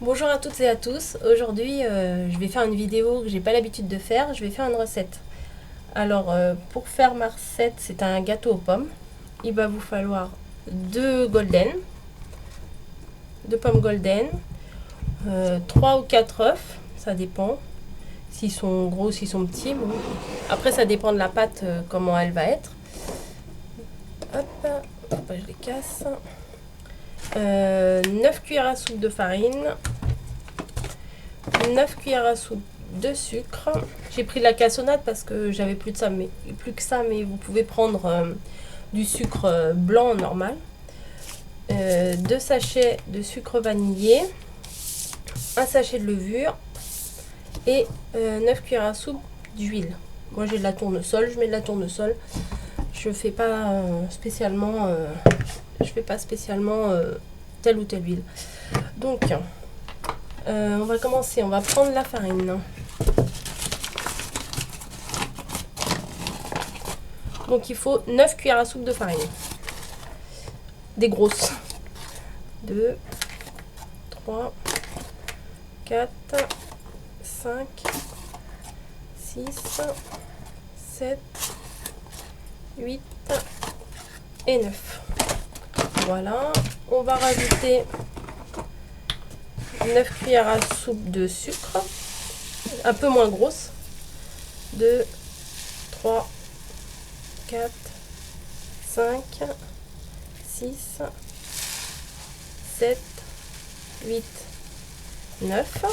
Bonjour à toutes et à tous. Aujourd'hui, je vais faire une vidéo que j'ai pas l'habitude de faire. Je vais faire une recette. Alors, pour faire ma recette, c'est un gâteau aux pommes. Il va vous falloir deux pommes golden, 3 ou 4 œufs, ça dépend. S'ils sont gros, s'ils sont petits. Bon. Après, ça dépend de la pâte, comment elle va être. Hop, je les casse. 9 cuillères à soupe de farine, 9 cuillères à soupe de sucre. J'ai pris de la cassonade parce que j'avais plus que ça, mais vous pouvez prendre du sucre blanc normal. 2 sachets de sucre vanillé, un sachet de levure et 9 cuillères à soupe d'huile. Moi j'ai de la tournesol, je mets de la tournesol. Je fais pas spécialement telle ou telle huile. Donc on va commencer, on va prendre la farine. Donc il faut 9 cuillères à soupe de farine. Des grosses. 2, 3, 4, 5, 6, 7, 8 et 9. Voilà, on va rajouter 9 cuillères à soupe de sucre, un peu moins grosse. 2, 3, 4, 5, 6, 7, 8, 9.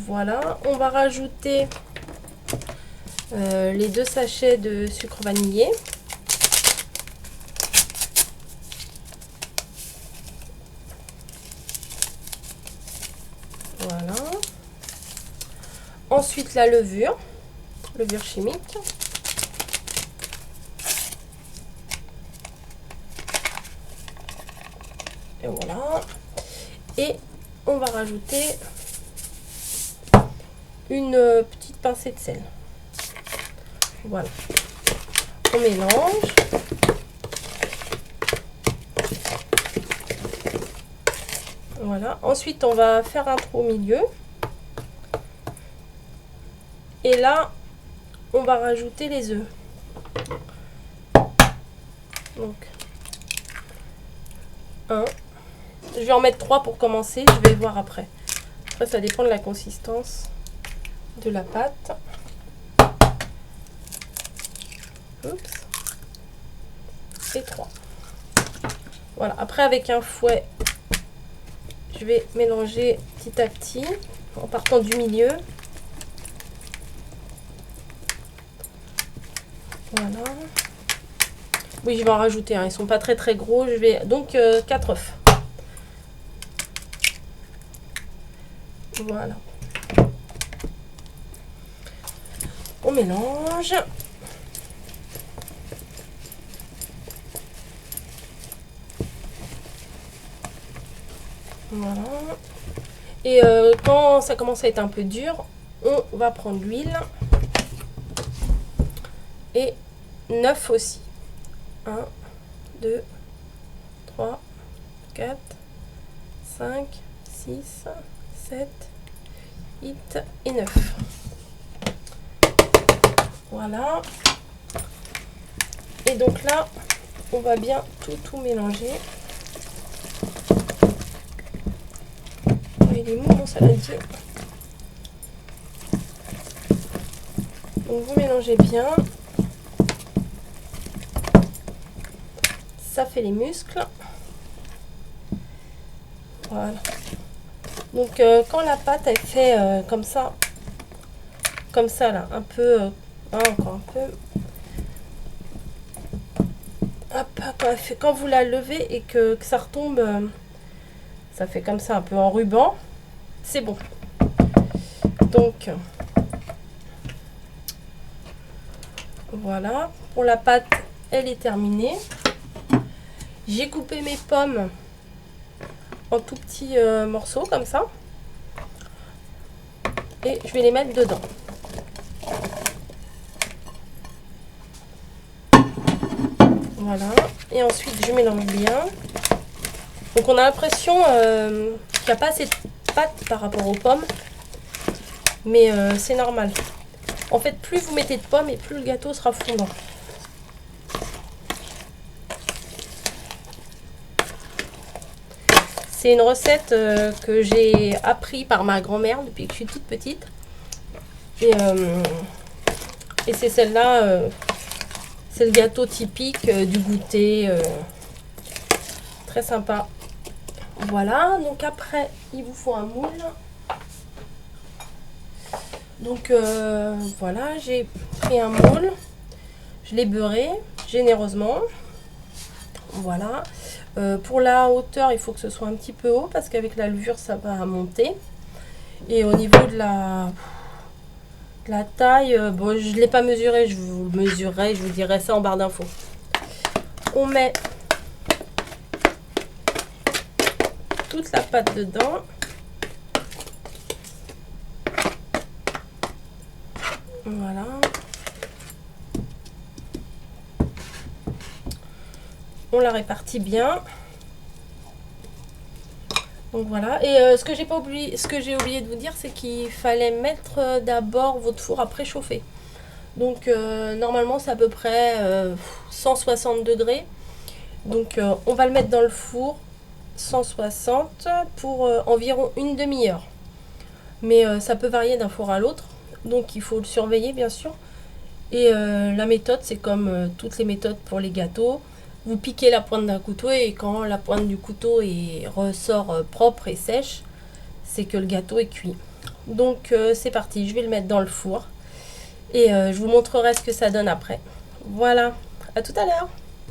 Voilà, on va rajouter les 2 sachets de sucre vanillé. Voilà. Ensuite la levure chimique. Et voilà. Et on va rajouter une petite pincée de sel. Voilà. On mélange. Voilà. Ensuite, on va faire un trou au milieu. Et là, on va rajouter les œufs. Donc, 1. Je vais en mettre 3 pour commencer. Je vais voir après. Après, ça dépend de la consistance de la pâte. Oups. Et 3. Voilà. Après, avec un fouet, je vais mélanger petit à petit en partant du milieu. Voilà. Oui, je vais en rajouter un. Ils sont pas très gros. Je vais donc 4 œufs. Voilà. On mélange. Voilà. Et quand ça commence à être un peu dur, on va prendre l'huile. Et 9 aussi. 1, 2, 3, 4, 5, 6, 7, 8 et 9. Voilà. Et donc là, on va bien tout mélanger. Il est mou mon saladier. Donc vous mélangez bien. Ça fait les muscles. Voilà. Donc quand la pâte elle fait comme ça là, un peu, encore un peu. Hop, quand vous la levez et que ça retombe, ça fait comme ça un peu en ruban, c'est bon. Donc voilà, pour la pâte, elle est terminée. J'ai coupé mes pommes en tout petits morceaux comme ça. Et je vais les mettre dedans. Voilà. Et ensuite, je mélange bien. Donc on a l'impression qu'il n'y a pas assez de pâte par rapport aux pommes. Mais c'est normal. En fait, plus vous mettez de pommes et plus le gâteau sera fondant. C'est une recette que j'ai appris par ma grand-mère depuis que je suis toute petite. Et c'est celle-là, c'est le gâteau typique du goûter. Très sympa. Voilà, donc après, il vous faut un moule. Donc voilà, j'ai pris un moule. Je l'ai beurré généreusement. Voilà. Pour la hauteur, il faut que ce soit un petit peu haut parce qu'avec la levure, ça va monter. Et au niveau de la taille, bon, je ne l'ai pas mesuré, je vous le mesurerai, je vous dirai ça en barre d'infos. On met toute la pâte dedans. Voilà. On la répartit bien. Donc voilà. Et ce que j'ai oublié de vous dire, c'est qu'il fallait mettre d'abord votre four à préchauffer. Donc normalement c'est à peu près 160 degrés. Donc on va le mettre dans le four 160 pour environ une demi-heure. Mais ça peut varier d'un four à l'autre. Donc il faut le surveiller bien sûr. Et la méthode, c'est comme toutes les méthodes pour les gâteaux. Vous piquez la pointe d'un couteau et quand la pointe du couteau ressort propre et sèche, c'est que le gâteau est cuit. Donc c'est parti, je vais le mettre dans le four et je vous montrerai ce que ça donne après. Voilà, à tout à l'heure.